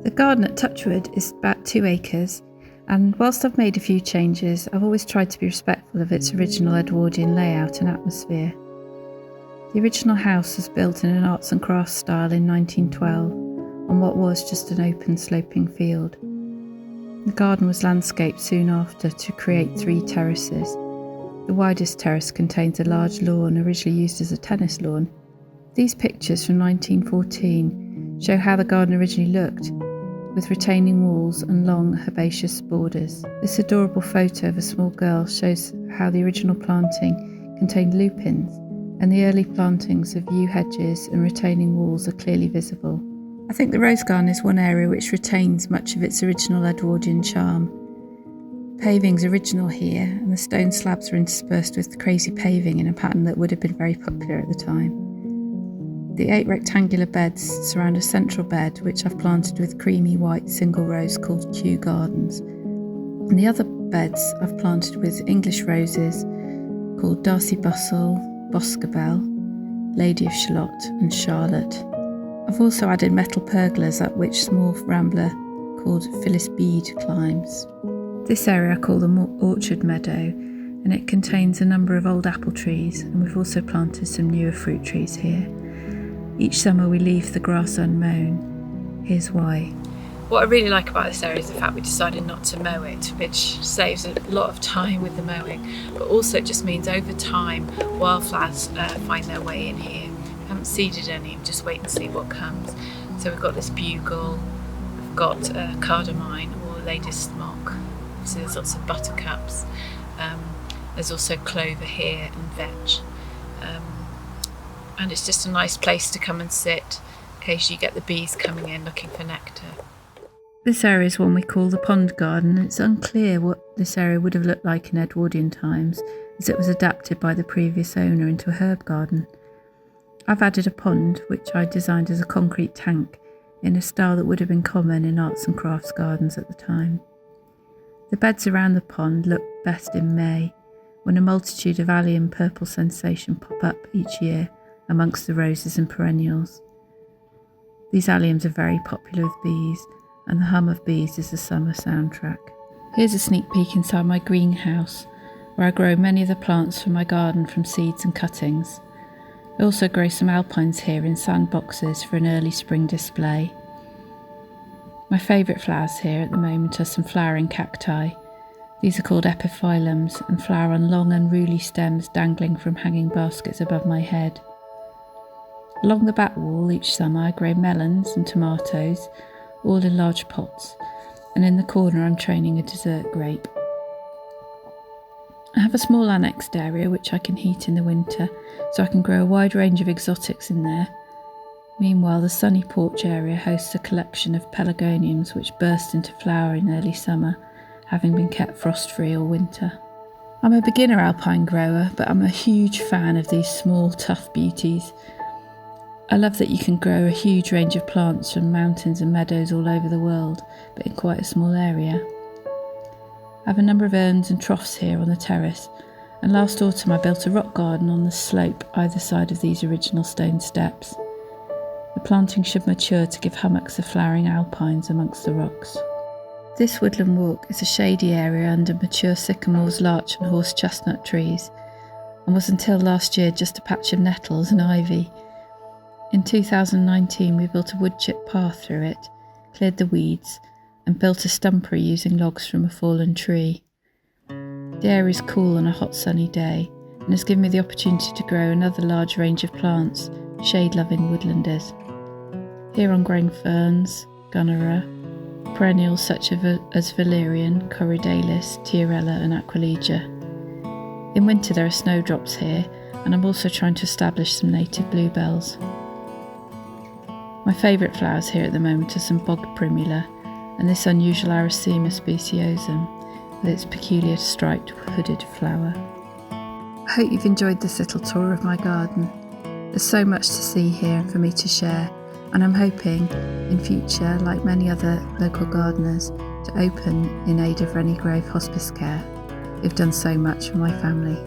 The garden at Touchwood is about 2 acres, and whilst I've made a few changes, I've always tried to be respectful of its original Edwardian layout and atmosphere. The original house was built in an arts and crafts style in 1912 on what was just an open sloping field. The garden was landscaped soon after to create 3 terraces. The widest terrace contains a large lawn originally used as a tennis lawn. These pictures from 1914 show how the garden originally looked, with retaining walls and long herbaceous borders. This adorable photo of a small girl shows how the original planting contained lupins, and the early plantings of yew hedges and retaining walls are clearly visible. I think the rose garden is one area which retains much of its original Edwardian charm. Paving's original here, and the stone slabs are interspersed with crazy paving in a pattern that would have been very popular at the time. The 8 rectangular beds surround a central bed which I've planted with creamy white single rows called Kew Gardens. And the other beds I've planted with English roses called Darcy Bustle, Boscabel, Lady of Shalott and Charlotte. I've also added metal pergolas up which small rambler called Phyllis Bede climbs. This area I call the Moor Orchard Meadow, and it contains a number of old apple trees, and we've also planted some newer fruit trees here. Each summer we leave the grass unmown. Here's why. What I really like about this area is the fact we decided not to mow it, which saves a lot of time with the mowing, but also it just means over time wildflowers find their way in here. We haven't seeded any, just wait and see what comes. So we've got this bugle, we've got cardamine or lady smock, so there's lots of buttercups. There's also clover here and vetch. And it's just a nice place to come and sit. Occasionally you get the bees coming in looking for nectar. This area is one we call the pond garden, and it's unclear what this area would have looked like in Edwardian times, as it was adapted by the previous owner into a herb garden. I've added a pond, which I designed as a concrete tank, in a style that would have been common in arts and crafts gardens at the time. The beds around the pond look best in May, when a multitude of allium purple sensation pop up each year amongst the roses and perennials. These alliums are very popular with bees, and the hum of bees is the summer soundtrack. Here's a sneak peek inside my greenhouse, where I grow many of the plants from my garden from seeds and cuttings. I also grow some alpines here in sandboxes for an early spring display. My favourite flowers here at the moment are some flowering cacti. These are called epiphyllums and flower on long unruly stems dangling from hanging baskets above my head. Along the back wall each summer I grow melons and tomatoes, all in large pots, and in the corner I'm training a dessert grape. I have a small annexed area which I can heat in the winter, so I can grow a wide range of exotics in there. Meanwhile, the sunny porch area hosts a collection of pelargoniums which burst into flower in early summer, having been kept frost-free all winter. I'm a beginner alpine grower, but I'm a huge fan of these small, tough beauties. I love that you can grow a huge range of plants from mountains and meadows all over the world, but in quite a small area. I have a number of urns and troughs here on the terrace, and last autumn I built a rock garden on the slope either side of these original stone steps. The planting should mature to give hummocks of flowering alpines amongst the rocks. This woodland walk is a shady area under mature sycamores, larch and horse chestnut trees, and was until last year just a patch of nettles and ivy. In 2019 we built a wood chip path through it, cleared the weeds, and built a stumpery using logs from a fallen tree. The air is cool on a hot sunny day and has given me the opportunity to grow another large range of plants, shade-loving woodlanders. Here I'm growing ferns, gunnera, perennials such as valerian, corydalus, tiarella and aquilegia. In winter there are snowdrops here, and I'm also trying to establish some native bluebells. My favourite flowers here at the moment are some bog primula and this unusual Aracema speciosum with its peculiar striped hooded flower. I hope you've enjoyed this little tour of my garden. There's so much to see here and for me to share, and I'm hoping in future, like many other local gardeners, to open in aid of Rennie Grove Hospice Care, who've done so much for my family.